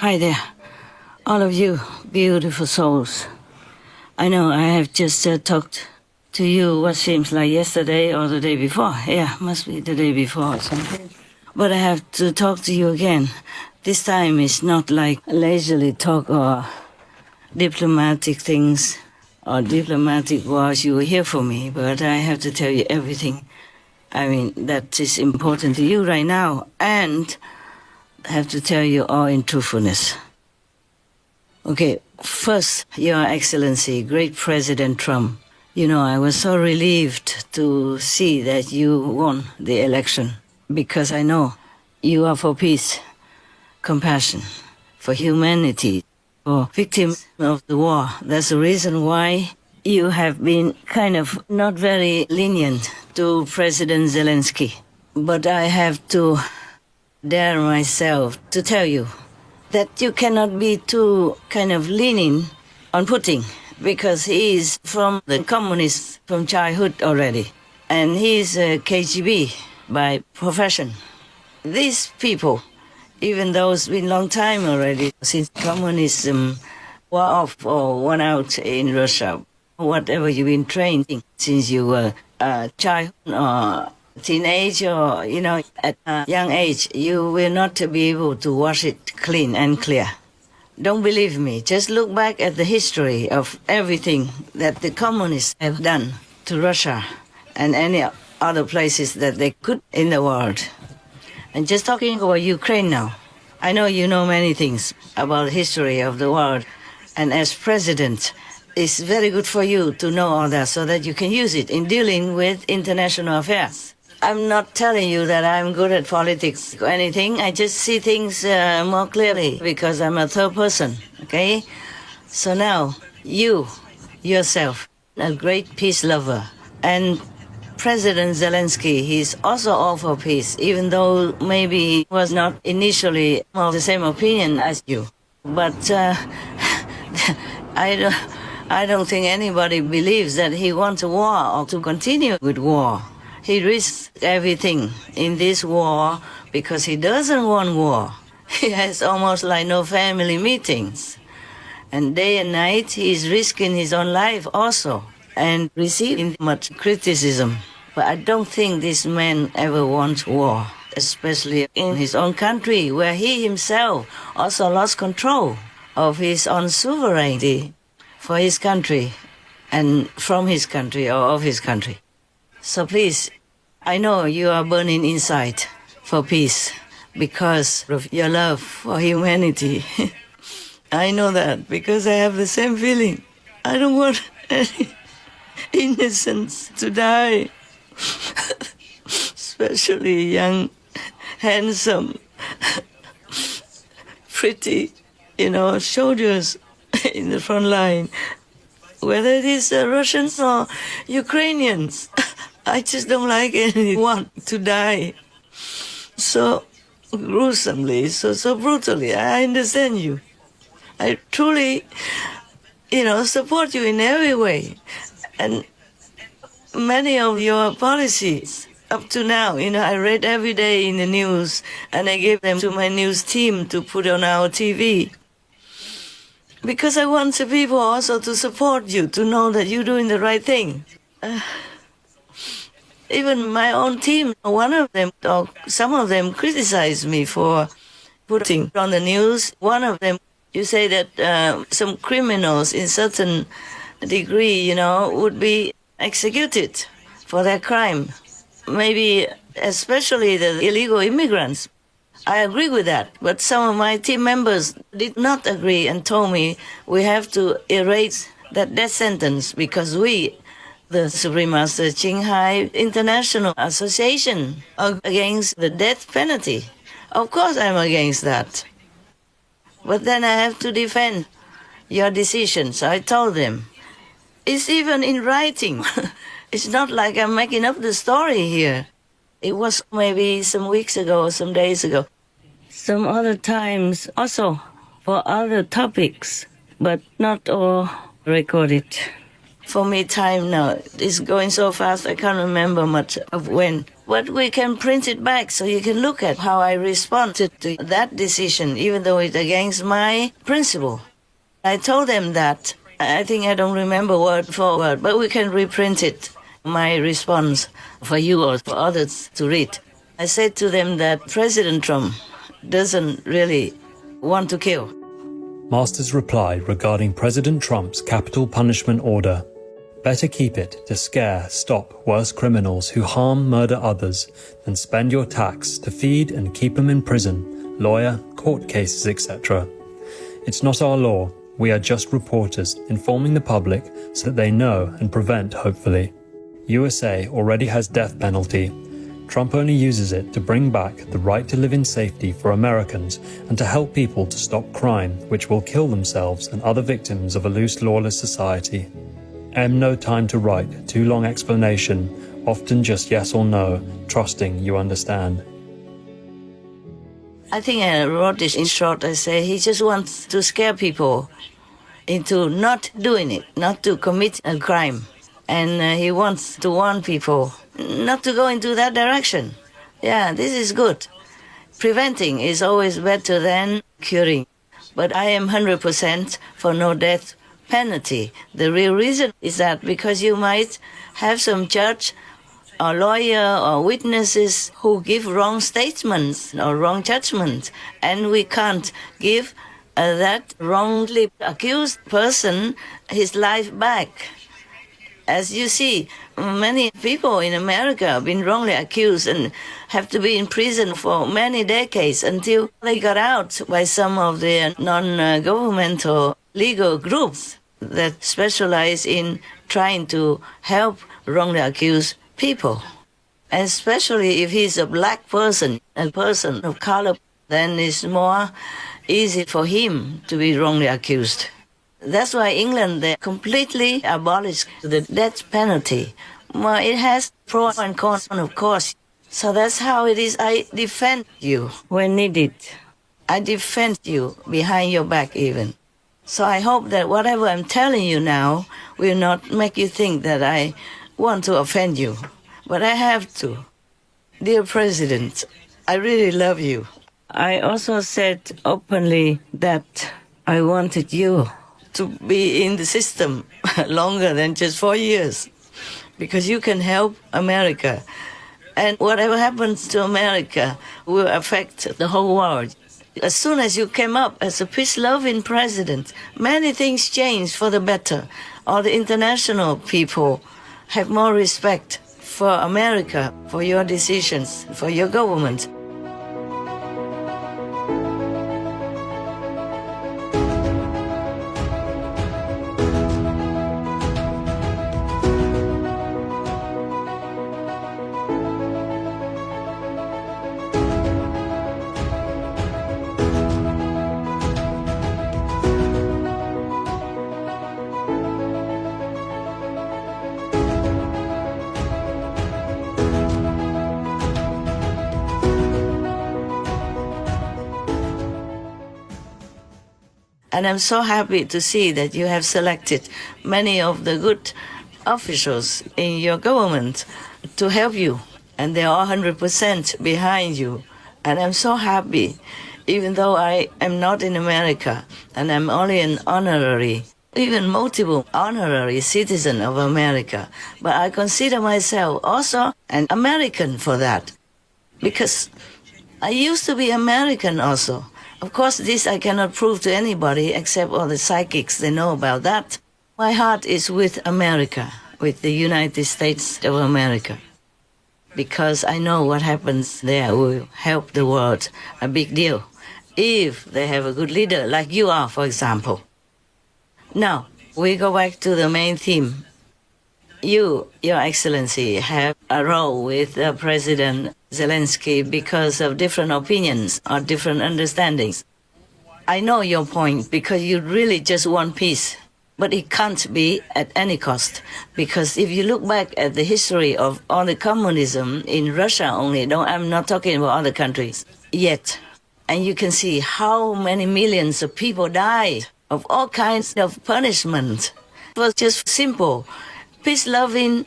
Hi there, all of you beautiful souls. I know I have just talked to you what seems like yesterday or the day before. Yeah, must be the day before or something. But I have to talk to you again. This time it's not like leisurely talk or diplomatic things or diplomatic wars. You were here for me, but I have to tell you everything. I mean, that is important to you right now, and I have to tell you all in truthfulness. Okay, first, Your Excellency, great President Trump. You know, I was so relieved to see that you won the election because I know you are for peace, compassion, for humanity, for victims of the war. That's the reason why you have been kind of not very lenient to President Zelensky. But I have to dare myself to tell you that you cannot be too kind of leaning on Putin because he is from the communists from childhood already. And he is a KGB by profession. These people, even though it's been a long time already since communism wore off or won out in Russia, whatever you've been trained in since you were a child or teenage or, you know, at a young age, you will not be able to wash it clean and clear. Don't believe me. Just look back at the history of everything that the communists have done to Russia and any other places that they could in the world. And just talking about Ukraine now, I know you know many things about the history of the world, and as president, it's very good for you to know all that so that you can use it in dealing with international affairs. I'm not telling you that I'm good at politics or anything. I just see things more clearly because I'm a third person, okay? So now, you, yourself, a great peace lover, and President Zelensky, he's also all for peace, even though maybe he was not initially of the same opinion as you. But I don't think anybody believes that he wants a war or to continue with war. He risks everything in this war because he doesn't want war. He has almost like no family meetings. And day and night he's risking his own life also and receiving much criticism. But I don't think this man ever wants war, especially in his own country where he himself also lost control of his own sovereignty for his country and from his country or of his country. So please, I know you are burning inside for peace because of your love for humanity. I know that because I have the same feeling. I don't want any innocents to die, especially young, handsome, pretty, soldiers in the front line, whether it is Russians or Ukrainians. I just don't like anyone to die so gruesomely, so brutally. I understand you. I truly, support you in every way. And many of your policies up to now, I read every day in the news and I gave them to my news team to put on our TV. Because I want the people also to support you, to know that you're doing the right thing. Even my own team, one of them, or some of them criticized me for putting on the news. One of them, you say that some criminals in certain degree, would be executed for their crime. Maybe especially the illegal immigrants. I agree with that, but some of my team members did not agree and told me we have to erase that death sentence because we, the Supreme Master Qinghai International Association, are against the death penalty. Of course I'm against that. But then I have to defend your decision, so I told them. It's even in writing. It's not like I'm making up the story here. It was maybe some weeks ago or some days ago. Some other times also for other topics, but not all recorded. For me, time now is going so fast, I can't remember much of when. But we can print it back so you can look at how I responded to that decision, even though it's against my principle. I told them that. I think I don't remember word for word, but we can reprint it, my response, for you or for others to read. I said to them that President Trump doesn't really want to kill. Master's reply regarding President Trump's capital punishment order. Better keep it to scare, stop worse criminals who harm, murder others than spend your tax to feed and keep them in prison, lawyer, court cases, etc. It's not our law. We are just reporters informing the public so that they know and prevent, hopefully. USA already has death penalty. Trump only uses it to bring back the right to live in safety for Americans and to help people to stop crime, which will kill themselves and other victims of a loose, lawless society. No time to write, too long explanation, often just yes or no, trusting you understand. I think I wrote this in short. I say he just wants to scare people into not doing it, not to commit a crime. And he wants to warn people not to go into that direction. Yeah, this is good. Preventing is always better than curing. But I am 100% for no death penalty. The real reason is that because you might have some judge or lawyer or witnesses who give wrong statements or wrong judgments, and we can't give that wrongly accused person his life back. As you see, many people in America have been wrongly accused and have to be in prison for many decades until they got out by some of the non-governmental legal groups that specialize in trying to help wrongly accused people. And especially if he's a black person, a person of color, then it's more easy for him to be wrongly accused. That's why England, they completely abolished the death penalty. Well, it has pros and cons, of course. So that's how it is. I defend you when needed. I defend you behind your back even. So I hope that whatever I'm telling you now will not make you think that I want to offend you. But I have to. Dear President, I really love you. I also said openly that I wanted you to be in the system longer than just 4 years, because you can help America. And whatever happens to America will affect the whole world. As soon as you came up as a peace-loving president, many things changed for the better. All the international people have more respect for America, for your decisions, for your government. And I'm so happy to see that you have selected many of the good officials in your government to help you. And they are 100% behind you. And I'm so happy, even though I am not in America and I'm only an honorary, even multiple honorary citizen of America. But I consider myself also an American for that. Because I used to be American also. Of course, this I cannot prove to anybody except all the psychics, they know about that. My heart is with America, with the United States of America, because I know what happens there will help the world a big deal, if they have a good leader like you are, for example. Now, we go back to the main theme. You, Your Excellency, have a role with President Zelensky because of different opinions or different understandings. I know your point because you really just want peace, but it can't be at any cost. Because if you look back at the history of all the communism in Russia only, no, I'm not talking about other countries yet, and you can see how many millions of people died of all kinds of punishment. was just simple. Peace-loving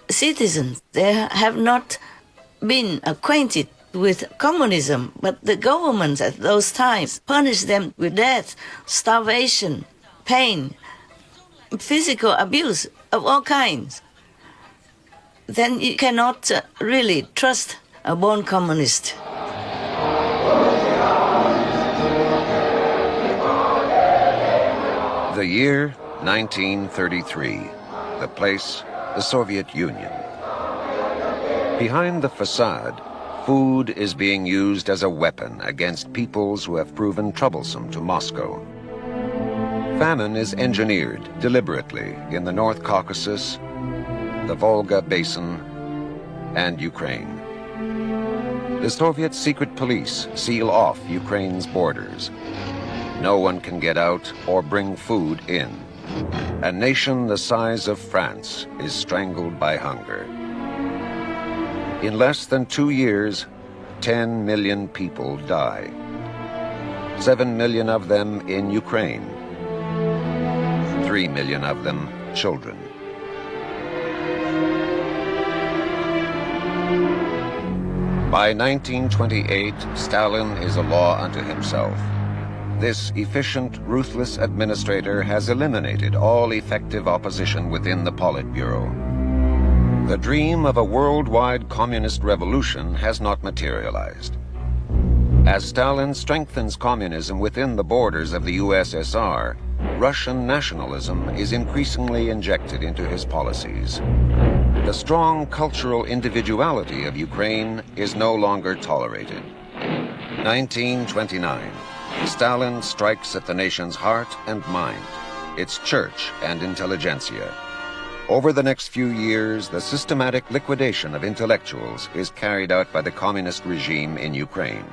citizens. They have not been acquainted with communism, but the governments at those times punished them with death, starvation, pain, physical abuse of all kinds. Then you cannot really trust a born communist. The year 1933. The place, the Soviet Union. Behind the facade, food is being used as a weapon against peoples who have proven troublesome to Moscow. Famine is engineered deliberately in the North Caucasus, the Volga Basin, and Ukraine. The Soviet secret police seal off Ukraine's borders. No one can get out or bring food in. A nation the size of France is strangled by hunger. In less than 2 years, 10 million people die. 7 million of them in Ukraine. 3 million of them children. By 1928, Stalin is a law unto himself. This efficient, ruthless administrator has eliminated all effective opposition within the Politburo. The dream of a worldwide communist revolution has not materialized. As Stalin strengthens communism within the borders of the USSR, Russian nationalism is increasingly injected into his policies. The strong cultural individuality of Ukraine is no longer tolerated. 1929. Stalin strikes at the nation's heart and mind, its church and intelligentsia. Over the next few years, the systematic liquidation of intellectuals is carried out by the communist regime in Ukraine.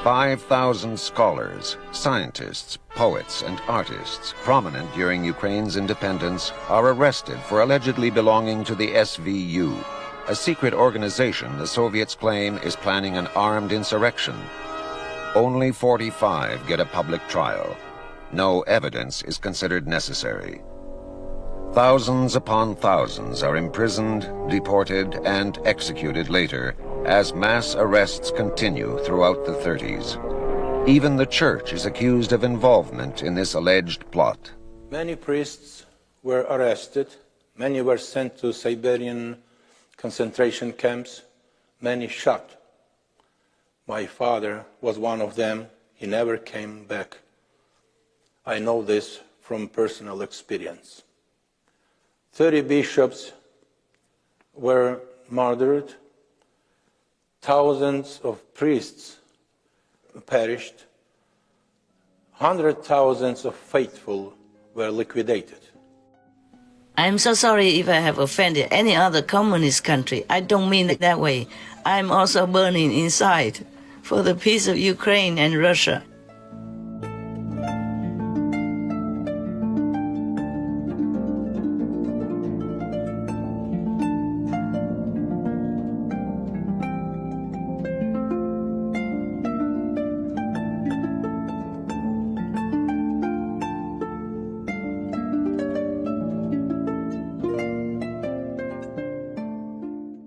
5,000 scholars, scientists, poets, and artists prominent during Ukraine's independence are arrested for allegedly belonging to the SVU, a secret organization the Soviets claim is planning an armed insurrection. Only 45 get a public trial. No evidence is considered necessary. Thousands upon thousands are imprisoned, deported, and executed later as mass arrests continue throughout the 30s. Even the church is accused of involvement in this alleged plot. Many priests were arrested, many were sent to Siberian concentration camps, many shot. My father was one of them. He never came back. I know this from personal experience. 30 bishops were murdered. Thousands of priests perished. 100,000 of faithful were liquidated. I'm so sorry if I have offended any other communist country. I don't mean it that way. I'm also burning inside for the peace of Ukraine and Russia.